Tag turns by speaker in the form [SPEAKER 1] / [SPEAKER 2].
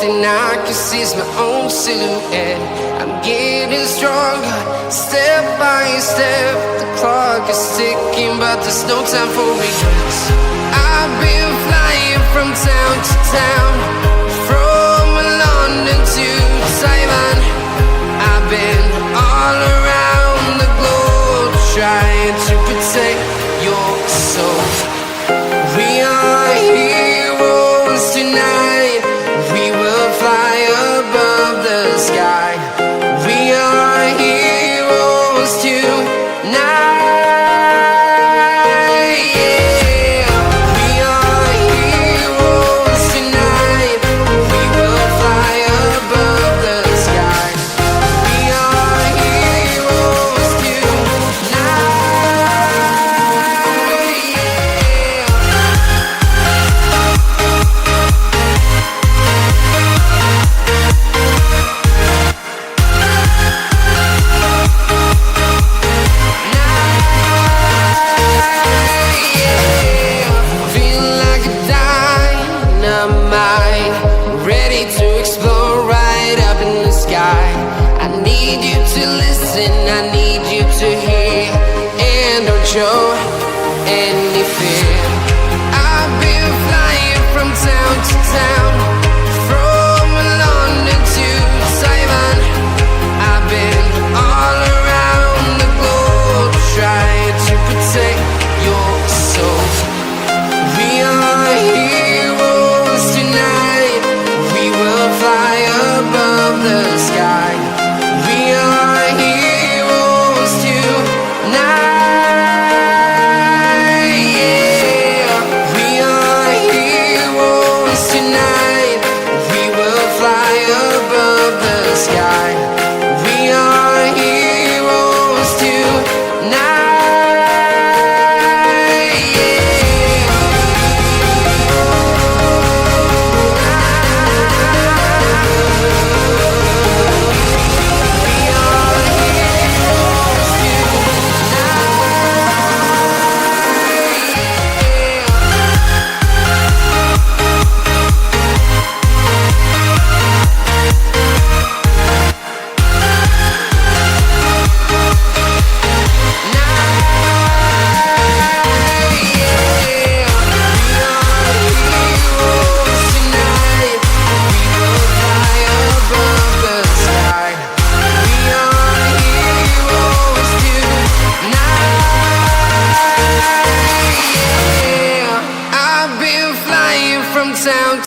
[SPEAKER 1] thing I can see is my own silhouette. I'm getting stronger, step by step. The clock is ticking, but there's no time for regrets. I've been flying from town to town, from London to Taiwan. I've been all around the globe, trying to protect your soul. We are heroes tonight. We will fly above the sky. We are heroes tonight. Yeah. We are heroes tonight. We will fly above the sky. We are heroes tonight. Ready to explore right up in the sky. I need you to listen, I need you to hear, and don't show any fear. I've been flying from town to town, from London to Taiwan. I've been all around the globe, trying to protect your soul. We are heroes tonight. We will fly above the sky. We are heroes tonight. Yeah. We are heroes tonight. We will fly above the sky. We are heroes tonight. I've been flying from town